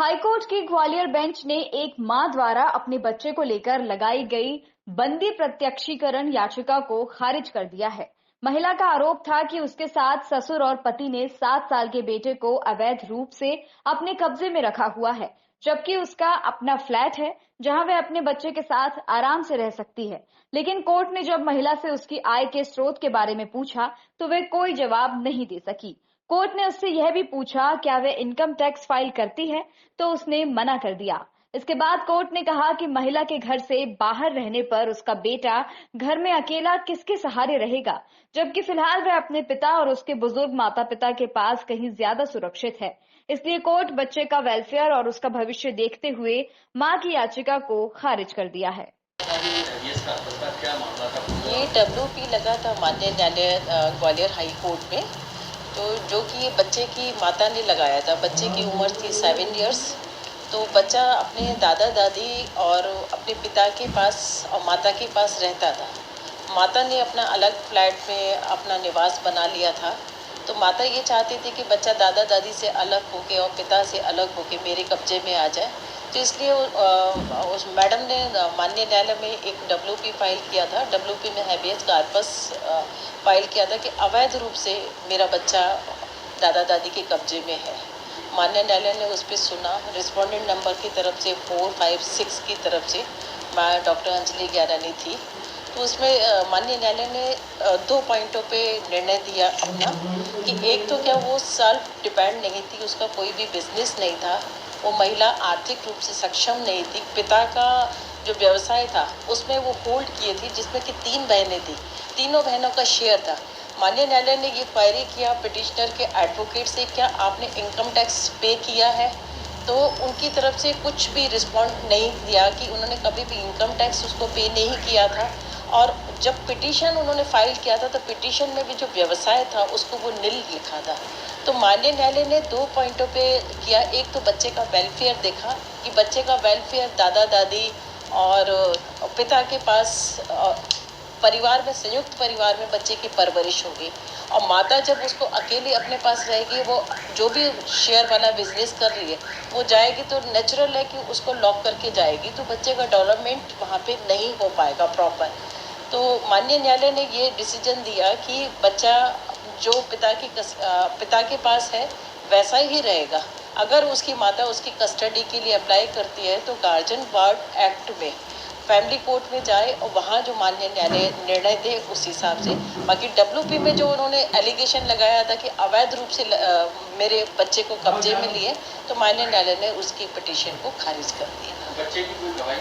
High court की Gwalior bench ने एक मां द्वारा अपने बच्चे को लेकर लगाई गई बंदी प्रत्यक्षीकरण याचिका को खारिज कर दिया है। महिला का आरोप था कि उसके साथ ससुर और पति ने 7 साल के बेटे को अवैध रूप से अपने कब्जे में रखा हुआ है, जबकि उसका अपना फ्लैट है जहां वह अपने बच्चे के साथ आराम से रह सकती है। लेकिन कोर्ट ने जब महिला से उसकी आय के स्रोत के बारे में पूछा तो वह कोई जवाब नहीं दे सकी। कोर्ट ने उससे यह भी पूछा क्या वह इनकम टैक्स फाइल करती है, तो उसने मना कर दिया। इसके बाद कोर्ट ने कहा कि महिला के घर से बाहर रहने पर उसका बेटा घर में अकेला किसके सहारे रहेगा, जबकि फिलहाल वह अपने पिता और उसके बुजुर्ग माता पिता के पास कहीं ज्यादा सुरक्षित है। इसलिए कोर्ट बच्चे का वेलफेयर और उसका भविष्य देखते हुए मां की याचिका को खारिज कर दिया है। ये WP लगा था माननीय न्यायालय ग्वालियर हाई कोर्ट में, तो जो कि बच्चे की माता ने लगाया था। बच्चे की उम्र थी 7 इयर्स। तो बच्चा अपने दादा दादी और अपने पिता के पास और माता के पास रहता था। माता ने अपना अलग फ्लैट में अपना निवास बना लिया था। तो माता ये चाहती थी कि बच्चा दादा दादी से अलग होके और पिता से अलग होके मेरे कब्जे में आ जाए। तो इसलिए उस मैडम ने माननीय न्यायालय में एक WP फाइल किया था। WP में हैबियस कॉर्पस फाइल किया था कि अवैध रूप से मेरा बच्चा दादा दादी के कब्जे में है। माननीय न्यायालय ने उस पर सुना। रिस्पोंडेंट नंबर की तरफ से 4, 5, 6 की तरफ से मैं डॉक्टर अंजलि ज्ञानानी थी। तो उसमें माननीय न्यायालय ने 2 पॉइंटों पे निर्णय दिया अपना कि एक तो क्या वो सेल्फ डिपेंड नहीं थी, उसका कोई भी बिजनेस नहीं था, वो महिला आर्थिक रूप से सक्षम नहीं थी। पिता का जो व्यवसाय था उसमें वो होल्ड किए थी, जिसमें कि 3 बहनें थी, तीनों बहनों का शेयर था। माननीय न्यायालय ने ये क्वेरी किया पिटिशनर के एडवोकेट से, क्या आपने इनकम टैक्स पे किया है? तो उनकी तरफ से कुछ भी रिस्पॉन्ड नहीं दिया कि उन्होंने कभी भी इनकम टैक्स उसको पे नहीं किया था। और जब पिटीशन उन्होंने फाइल किया था तो पिटीशन में भी जो व्यवसाय था उसको वो नील लिखा था। तो माननीय न्यायालय ने 2 पॉइंटों पे किया। एक तो बच्चे का वेलफेयर देखा कि बच्चे का वेलफेयर दादा दादी और पिता के पास परिवार में, संयुक्त परिवार में बच्चे की परवरिश होगी। और माता जब उसको अकेले अपने पास रहेगी, वो जो भी शेयर वाला बिजनेस कर रही है वो जाएगी, तो नेचुरल है कि उसको लॉक करके जाएगी, तो बच्चे का डेवलपमेंट वहाँ पे नहीं हो पाएगा प्रॉपर। तो माननीय न्यायालय ने ये डिसीजन दिया कि बच्चा जो पिता के पास है वैसा ही रहेगा। अगर उसकी माता उसकी कस्टडी के लिए अप्लाई करती है तो गार्जियन वार्ड एक्ट में फैमिली कोर्ट में जाए और वहाँ जो माननीय न्यायालय निर्णय दे उस हिसाब से। बाकी WP में जो उन्होंने एलिगेशन लगाया था कि अवैध रूप से मेरे बच्चे को कब्जे में लिए, तो माननीय न्यायालय ने उसकी पिटीशन को खारिज कर दिया। बच्चे की कोई गवाही